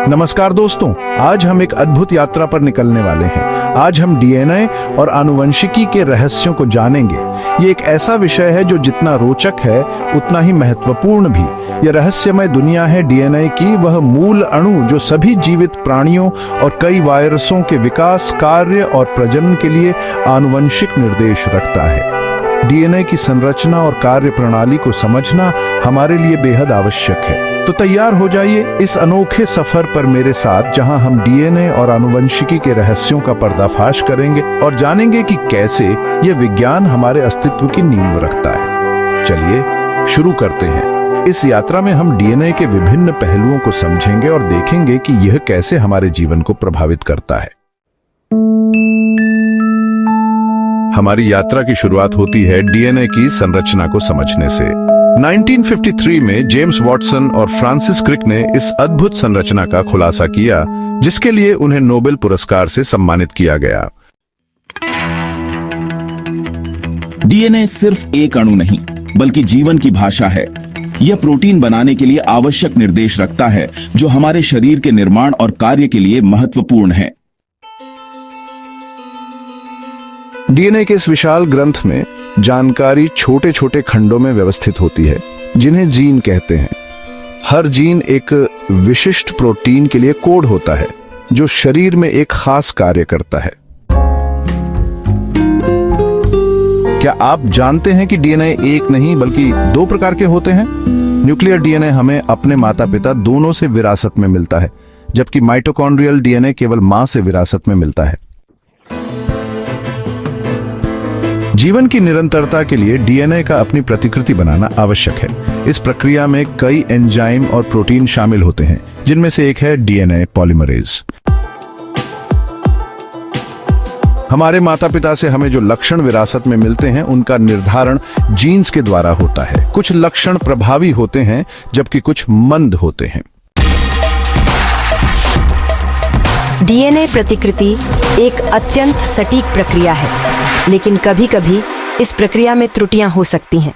नमस्कार दोस्तों, आज हम एक अद्भुत यात्रा पर निकलने वाले हैं। आज हम डीएनए और आनुवंशिकी के रहस्यों को जानेंगे। ये एक ऐसा विषय है जो जितना रोचक है उतना ही महत्वपूर्ण भी। यह रहस्यमय दुनिया है डीएनए की, वह मूल अणु जो सभी जीवित प्राणियों और कई वायरसों के विकास, कार्य और प्रजनन के लिए आनुवंशिक निर्देश रखता है। डीएनए की संरचना और कार्य प्रणाली को समझना हमारे लिए बेहद आवश्यक है। तो तैयार हो जाइए इस अनोखे सफर पर मेरे साथ, जहां हम डीएनए और आनुवंशिकी के रहस्यों का पर्दाफाश करेंगे और जानेंगे कि कैसे यह विज्ञान हमारे अस्तित्व की नींव रखता है। चलिए शुरू करते हैं। इस यात्रा में हम डीएनए के विभिन्न पहलुओं को समझेंगे और देखेंगे कि यह कैसे हमारे जीवन को प्रभावित करता है। हमारी यात्रा की शुरुआत होती है डीएनए की संरचना को समझने से। 1953 में जेम्स वॉटसन और फ्रांसिस क्रिक ने इस अद्भुत संरचना का खुलासा किया, जिसके लिए उन्हें नोबेल पुरस्कार से सम्मानित किया गया। डीएनए सिर्फ एक अणु नहीं, बल्कि जीवन की भाषा है। यह प्रोटीन बनाने के लिए आवश्यक निर्देश रखता है, जो हमारे शरीर के निर्माण और कार्य के लिए महत्वपूर्ण है। डीएनए के इस विशाल ग्रंथ में जानकारी छोटे छोटे खंडों में व्यवस्थित होती है, जिन्हें जीन कहते हैं। हर जीन एक विशिष्ट प्रोटीन के लिए कोड होता है, जो शरीर में एक खास कार्य करता है। क्या आप जानते हैं कि डीएनए एक नहीं बल्कि दो प्रकार के होते हैं? न्यूक्लियर डीएनए हमें अपने माता पिता दोनों से विरासत में मिलता है, जबकि माइटोकॉन्ड्रियल डीएनए केवल मां से विरासत में मिलता है। जीवन की निरंतरता के लिए डीएनए का अपनी प्रतिकृति बनाना आवश्यक है। इस प्रक्रिया में कई एंजाइम और प्रोटीन शामिल होते हैं, जिनमें से एक है डीएनए पॉलीमरेज। हमारे माता पिता से हमें जो लक्षण विरासत में मिलते हैं, उनका निर्धारण जीन्स के द्वारा होता है। कुछ लक्षण प्रभावी होते हैं, जबकि कुछ मंद होते हैं। डीएनए प्रतिकृति एक अत्यंत सटीक प्रक्रिया है, लेकिन कभी कभी इस प्रक्रिया में त्रुटियां हो सकती हैं।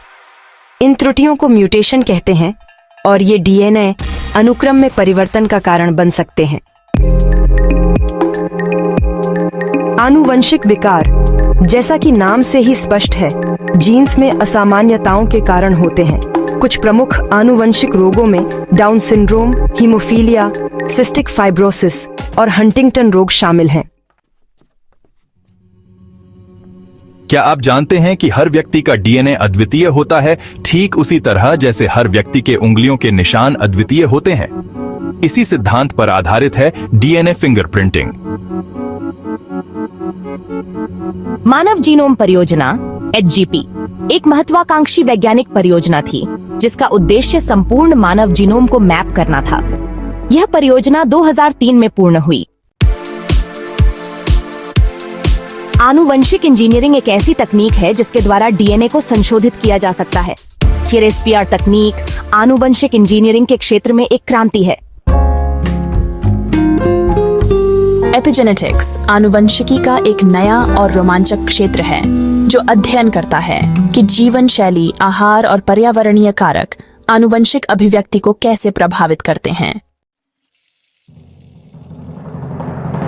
इन त्रुटियों को म्यूटेशन कहते हैं और ये डीएनए अनुक्रम में परिवर्तन का कारण बन सकते हैं। आनुवंशिक विकार, जैसा कि नाम से ही स्पष्ट है, जीन्स में असामान्यताओं के कारण होते हैं। कुछ प्रमुख आनुवंशिक रोगों में down syndrome, haemophilia, cystic fibrosis और हंटिंगटन रोग शामिल हैं। क्या आप जानते हैं कि हर व्यक्ति का डीएनए अद्वितीय होता है, ठीक उसी तरह जैसे हर व्यक्ति के उंगलियों के निशान अद्वितीय होते हैं? इसी सिद्धांत पर आधारित है डीएनए फिंगरप्रिंटिंग। मानव जीनोम परियोजना (एचजीपी) एक महत्वाकांक्षी वैज्ञानिक परियोजना थी, जिसका उद्देश्य संपूर्ण मानव जीनोम को मैप करना था। यह परियोजना 2003 में पूर्ण हुई। आनुवंशिक इंजीनियरिंग एक ऐसी तकनीक है जिसके द्वारा डीएनए को संशोधित किया जा सकता है। CRISPR तकनीक आनुवंशिक इंजीनियरिंग के क्षेत्र में एक क्रांति है। एपिजेनेटिक्स आनुवंशिकी का एक नया और रोमांचक क्षेत्र है, जो अध्ययन करता है कि जीवन शैली, आहार और पर्यावरणीय कारक आनुवंशिक अभिव्यक्ति को कैसे प्रभावित करते हैं।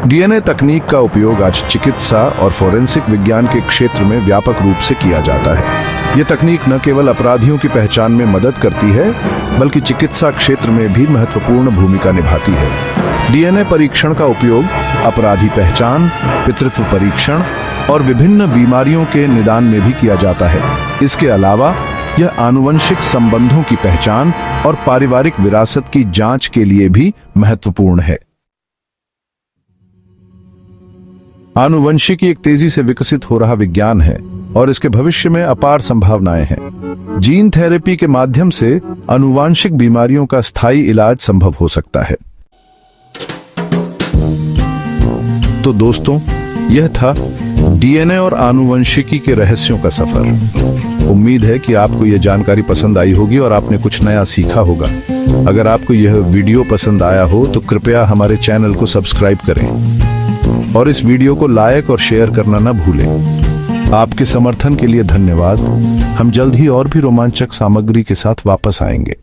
डीएनए तकनीक का उपयोग आज चिकित्सा और फोरेंसिक विज्ञान के क्षेत्र में व्यापक रूप से किया जाता है। यह तकनीक न केवल अपराधियों की पहचान में मदद करती है, बल्कि चिकित्सा क्षेत्र में भी महत्वपूर्ण भूमिका निभाती है। डीएनए परीक्षण का उपयोग अपराधी पहचान, पितृत्व परीक्षण और विभिन्न बीमारियों के निदान में भी किया जाता है। इसके अलावा यह आनुवंशिक संबंधों की पहचान और पारिवारिक विरासत की जांच के लिए भी महत्वपूर्ण है। आनुवंशिकी एक तेजी से विकसित हो रहा विज्ञान है और इसके भविष्य में अपार संभावनाएं हैं। जीन थेरेपी के माध्यम से आनुवंशिक बीमारियों का स्थायी इलाज संभव हो सकता है। तो दोस्तों, यह था डीएनए और आनुवंशिकी के रहस्यों का सफर। उम्मीद है कि आपको यह जानकारी पसंद आई होगी और आपने कुछ नया सीखा होगा। अगर आपको यह वीडियो पसंद आया हो तो कृपया हमारे चैनल को सब्सक्राइब करें और इस वीडियो को लाइक और शेयर करना न भूलें। आपके समर्थन के लिए धन्यवाद। हम जल्द ही और भी रोमांचक सामग्री के साथ वापस आएंगे।